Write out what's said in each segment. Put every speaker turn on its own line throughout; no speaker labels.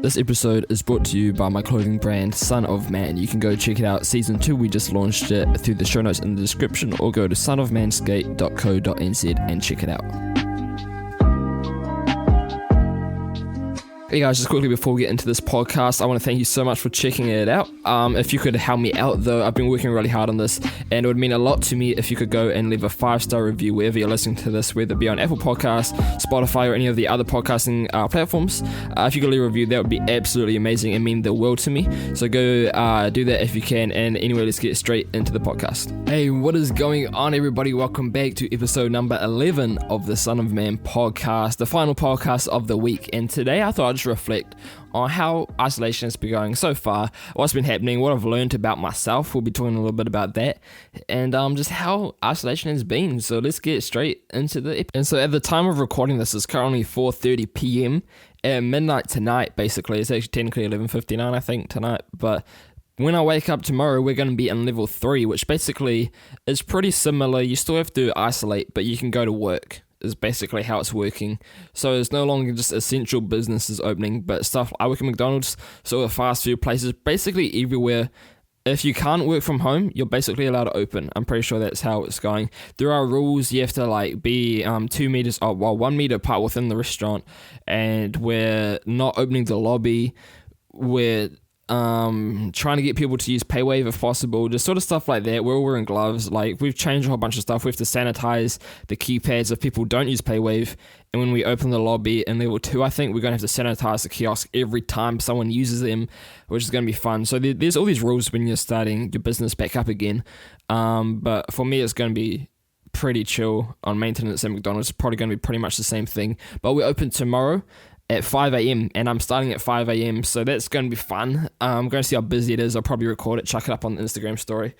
This episode is brought to you by my clothing brand, Son of Man. You can go check it out. Season 2, we just launched it through the show notes in the description, or go to sonofmanskate.co.nz and check it out. Hey guys, just quickly before we get into this podcast, I want to thank you so much for checking it out. If you could help me out though, I've been working really hard on this, and it would mean a lot to me if you could go and leave a 5-star review wherever you're listening to this, whether it be on Apple Podcasts, Spotify, or any of the other podcasting platforms. If you could leave a review, that would be absolutely amazing and mean the world to me. So go do that if you can. And anyway, let's get straight into the podcast. Hey, what is going on, everybody? Welcome back to episode number 11 of the Son of Man podcast, the final podcast of the week. And today I thought I'd just reflect on how isolation has been going so far, what's been happening, what I've learned about myself. We'll be talking a little bit about that, and just how isolation has been. So let's get straight into the episode. And so at the time of recording this, it's currently 4:30 p.m. at midnight tonight. Basically, it's actually technically 11:59 I think tonight, but when I wake up tomorrow, we're going to be in level 3, which basically is pretty similar. You still have to isolate, but you can go to work, is basically how it's working. So it's no longer just essential businesses opening, but stuff. I work at McDonald's, so the fast food places, basically everywhere. If you can't work from home, you're basically allowed to open. I'm pretty sure that's how it's going. There are rules. You have to be 2 meters, 1 meter apart within the restaurant, and we're not opening the lobby. We're trying to get people to use PayWave if possible, just sort of stuff like that. We're all wearing gloves. We've changed a whole bunch of stuff. We have to sanitize the keypads if people don't use PayWave, and when we open the lobby in level 2, I think we're going to have to sanitize the kiosk every time someone uses them, which is going to be fun. So there's all these rules when you're starting your business back up again, but for me it's going to be pretty chill on maintenance at McDonald's. It's probably going to be pretty much the same thing, but we open tomorrow at 5 a.m. and I'm starting at 5 a.m. so that's going to be fun. I'm going to see how busy it is. I'll probably record it, chuck it up on the Instagram story.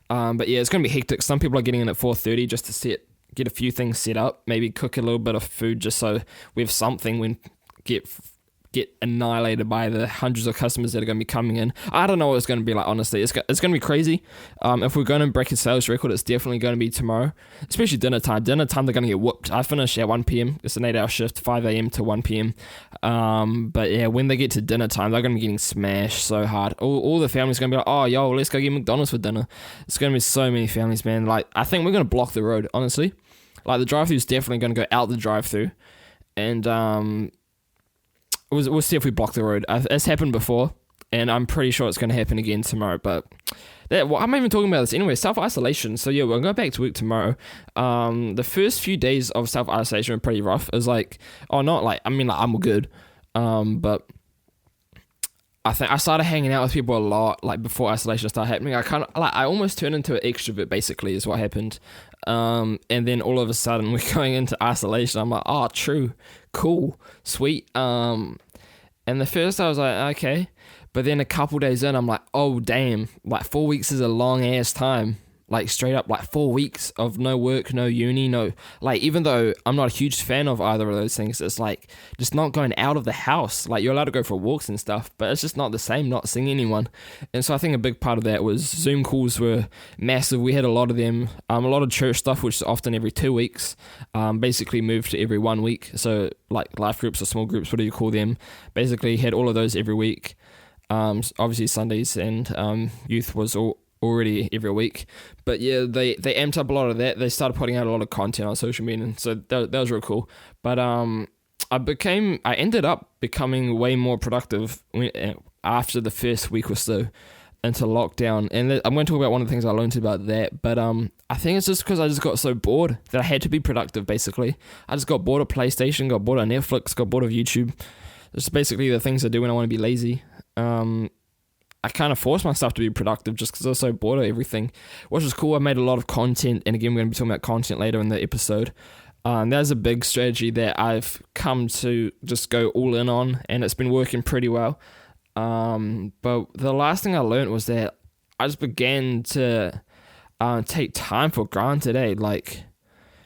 But yeah, it's going to be hectic. Some people are getting in at 4:30 just to get a few things set up, maybe cook a little bit of food just so we have something when get annihilated by the hundreds of customers that are going to be coming in. I don't know what it's going to be like, honestly. It's going to be crazy. If we're going to break a sales record, it's definitely going to be tomorrow, especially dinner time. Dinner time, they're going to get whooped. I finish at 1 p.m. It's an 8-hour shift, 5 a.m. to 1 p.m. But yeah, when they get to dinner time, they're going to be getting smashed so hard. All the families are going to be like, oh, yo, let's go get McDonald's for dinner. It's going to be so many families, man. I think we're going to block the road, honestly. The drive-thru is definitely going to go out the drive-thru. And we'll see if we block the road. It's happened before, and I'm pretty sure it's going to happen again tomorrow. But I'm even talking about this anyway. Self-isolation. So yeah, we'll go back to work tomorrow. The first few days of self-isolation were pretty rough. It was I'm good. But I think I started hanging out with people a lot, before isolation started happening. I almost turned into an extrovert, basically, is what happened. And then all of a sudden we're going into isolation. I'm like, oh, true, cool, sweet. And the first I was like, okay, but then a couple days in, I'm like, oh damn, 4 weeks is a long ass time. Straight up, 4 weeks of no work, no uni, no, even though I'm not a huge fan of either of those things, it's just not going out of the house. You're allowed to go for walks and stuff, but it's just not the same, not seeing anyone. And so I think a big part of that was Zoom calls were massive. We had a lot of them. A lot of church stuff, which is often every 2 weeks, basically moved to every 1 week. So life groups or small groups, whatever you call them, basically had all of those every week. Obviously Sundays and youth was already every week, but yeah, they amped up a lot of that. They started putting out a lot of content on social media, and so that was real cool. But I ended up becoming way more productive after the first week or so into lockdown, and I'm going to talk about one of the things I learned about that. But I think it's just because I just got so bored that I had to be productive. Basically, I just got bored of PlayStation, got bored of Netflix, got bored of YouTube. It's basically the things I do when I want to be lazy. I kind of forced myself to be productive just because I was so bored of everything, which was cool. I made a lot of content, and again, we're going to be talking about content later in the episode. That's a big strategy that I've come to just go all in on, and it's been working pretty well. But the last thing I learned was that I just began to take time for granted.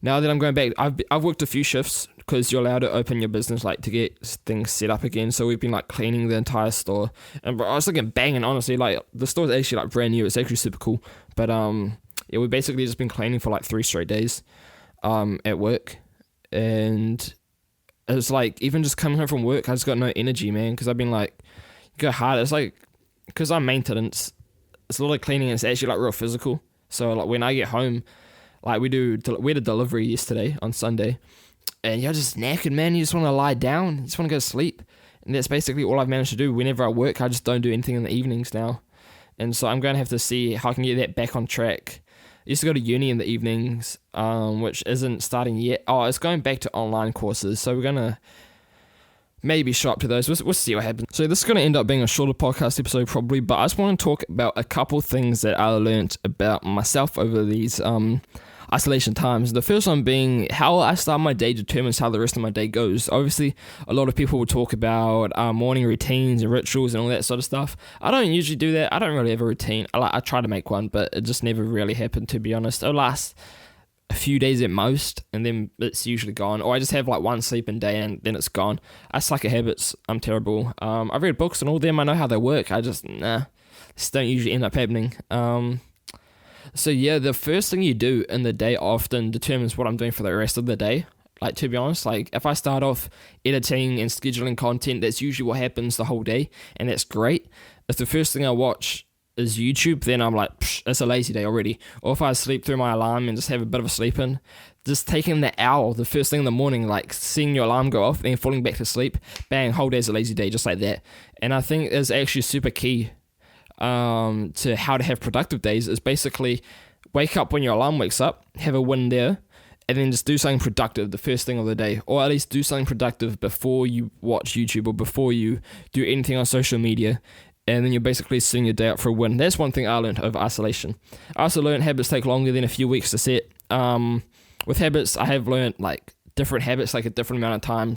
Now that I'm going back, I've worked a few shifts because you're allowed to open your business to get things set up again. So we've been cleaning the entire store, and I was banging, honestly. The store's actually brand new. It's actually super cool. But yeah, we've basically just been cleaning for 3 straight days at work, and it's like, even just coming home from work, I just got no energy, man, because I've been like, go hard. It's like, because I'm maintenance, it's a lot of cleaning, and it's actually like real physical. So like when I get home, like we had a delivery yesterday on Sunday, and you're just knackered, man. You just want to lie down, you just want to go to sleep. And that's basically all I've managed to do. Whenever I work, I just don't do anything in the evenings now. And so I'm going to have to see how I can get that back on track. I used to go to uni in the evenings, which isn't starting yet. Oh, it's going back to online courses. So we're going to maybe show up to those. We'll see what happens. So this is going to end up being a shorter podcast episode probably, but I just want to talk about a couple things that I learned about myself over these isolation times. The first one being how I start my day determines how the rest of my day goes. Obviously, a lot of people will talk about morning routines and rituals and all that sort of stuff. I don't usually do that. I don't really have a routine. I try to make one, but it just never really happened, to be honest. It'll last a few days at most, and then it's usually gone. Or I just have like one sleeping day and then it's gone. I suck at habits. I'm terrible. I've read books and all them. I know how they work. I just, this don't usually end up happening. So yeah, the first thing you do in the day often determines what I'm doing for the rest of the day. Like, to be honest, like if I start off editing and scheduling content, that's usually what happens the whole day, and that's great. If the first thing I watch is YouTube, then I'm like, it's a lazy day already. Or if I sleep through my alarm and just have a bit of a sleep in, just taking the hour, the first thing in the morning, like seeing your alarm go off, then falling back to sleep, bang, whole day's a lazy day, just like that. And I think it's actually super key to how to have productive days is basically wake up when your alarm wakes up, have a win there, and then just do something productive the first thing of the day, or at least do something productive before you watch YouTube or before you do anything on social media, and then you're basically setting your day up for a win. That's one thing I learned over isolation. I also learned habits take longer than a few weeks to set. With habits, I have learned like different habits like a different amount of time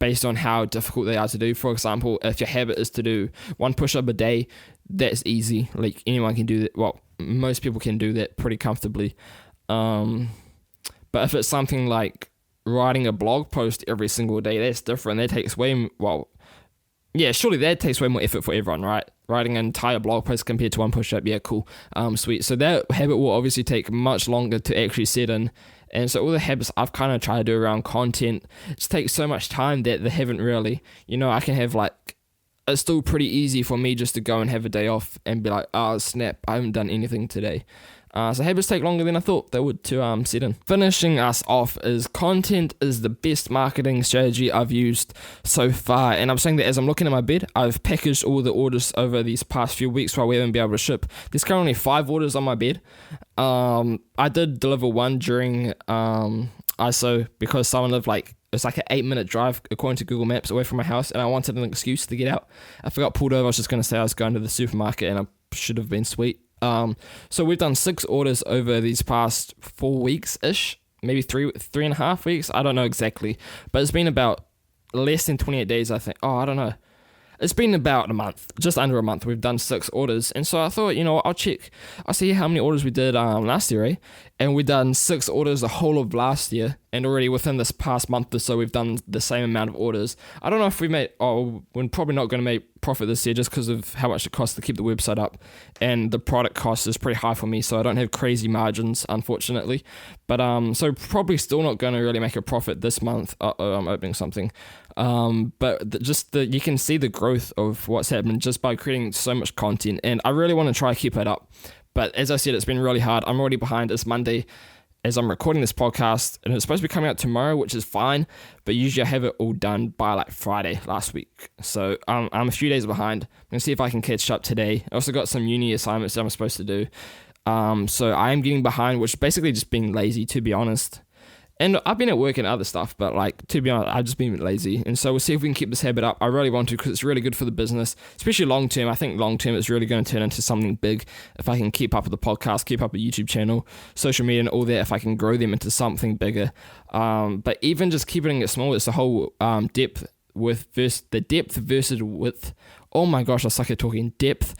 based on how difficult they are to do. For example, if your habit is to do one push-up a day, that's easy. Like anyone can do that. Well, most people can do that pretty comfortably. But if it's something like writing a blog post every single day, that's different. That takes surely that takes way more effort for everyone, right? Writing an entire blog post compared to one push-up, yeah, cool, sweet. So that habit will obviously take much longer to actually set in. And so all the habits I've kind of tried to do around content, it takes so much time that they haven't really, I can have like, it's still pretty easy for me just to go and have a day off and be like, oh snap, I haven't done anything today. So habits take longer than I thought they would to set in. Finishing us off is content is the best marketing strategy I've used so far. And I'm saying that as I'm looking at my bed, I've packaged all the orders over these past few weeks while we haven't been able to ship. There's currently 5 orders on my bed. I did deliver one during ISO because someone lived it's like an 8-minute drive according to Google Maps away from my house, and I wanted an excuse to get out. I forgot pulled over. I was just going to say I was going to the supermarket, and I should have been sweet. So we've done 6 orders over these past 4 weeks-ish, maybe 3.5 weeks. I don't know exactly, but it's been about less than 28 days, I think. Oh, I don't know. It's been about a month, just under a month. We've done 6 orders. And so I thought, I'll see how many orders we did last year, eh? And we've done 6 orders the whole of last year. And already within this past month or so, we've done the same amount of orders. I don't know if we're probably not going to make profit this year just because of how much it costs to keep the website up. And the product cost is pretty high for me, so I don't have crazy margins, unfortunately. But so probably still not going to really make a profit this month. I'm opening something. But you can see the growth of what's happening just by creating so much content. And I really want to try to keep it up. But as I said, it's been really hard. I'm already behind. It's Monday as I'm recording this podcast, and it's supposed to be coming out tomorrow, which is fine, but usually I have it all done by like Friday last week. So I'm a few days behind. I'm going to see if I can catch up today. I also got some uni assignments that I'm supposed to do. So I am getting behind, which is basically just being lazy, to be honest. And I've been at work and other stuff, but to be honest, I've just been lazy. And so we'll see if we can keep this habit up. I really want to because it's really good for the business, especially long term. I think long term it's really going to turn into something big if I can keep up with the podcast, keep up a YouTube channel, social media and all that, if I can grow them into something bigger. But even just keeping it small, it's the whole depth versus width. Oh my gosh, I suck at talking. Depth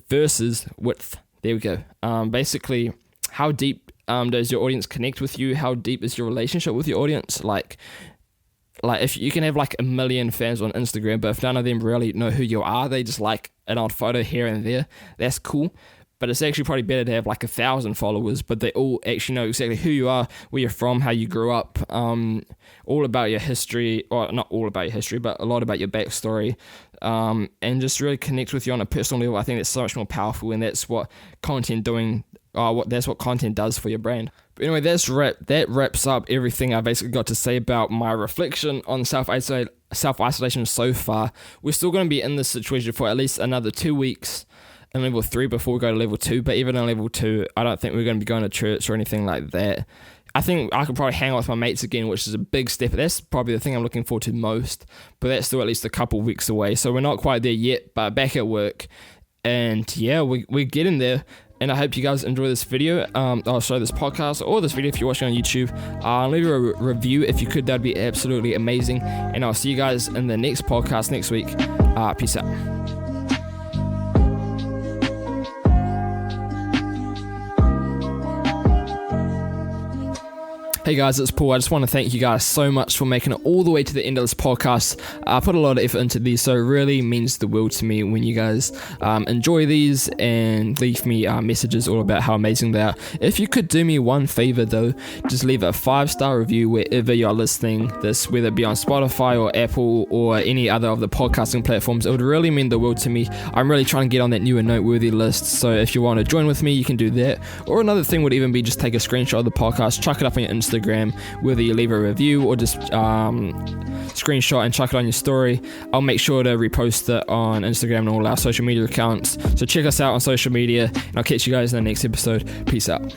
versus width. There we go. Basically, how deep does your audience connect with you? How deep is your relationship with your audience? Like if you can have 1 million fans on Instagram, but if none of them really know who you are, they just like an old photo here and there, that's cool. but it's actually probably better to have like 1,000 followers, but they all actually know exactly who you are, where you're from, how you grew up, all about your history, or not all about your history, but a lot about your backstory, and just really connect with you on a personal level. I think that's so much more powerful, and that's what content does for your brand. But anyway, that wraps up everything I basically got to say about my reflection on self-isolation so far. We're still going to be in this situation for at least another 2 weeks in level 3 before we go to level 2, but even in level 2, I don't think we're going to be going to church or anything like that. I think I could probably hang out with my mates again, which is a big step. That's probably the thing I'm looking forward to most, but that's still at least a couple weeks away, so we're not quite there yet, but back at work, and yeah, we're getting there. And I hope you guys enjoy this video, this podcast, or this video if you're watching on YouTube. Leave a review if you could, that'd be absolutely amazing. And I'll see you guys in the next podcast next week. Peace out. Hey guys, it's Paul. I just want to thank you guys so much for making it all the way to the end of this podcast. I put a lot of effort into these, so it really means the world to me when you guys enjoy these and leave me messages all about how amazing they are. If you could do me one favor though, just leave a 5-star review wherever you're listening this, whether it be on Spotify or Apple or any other of the podcasting platforms. It would really mean the world to me. I'm really trying to get on that new and noteworthy list, so if you want to join with me, you can do that. Or another thing would even be just take a screenshot of the podcast, chuck it up on your Instagram, whether you leave a review or just screenshot and chuck it on your story. I'll make sure to repost it on Instagram and all our social media accounts. So check us out on social media, and I'll catch you guys in the next episode. Peace out.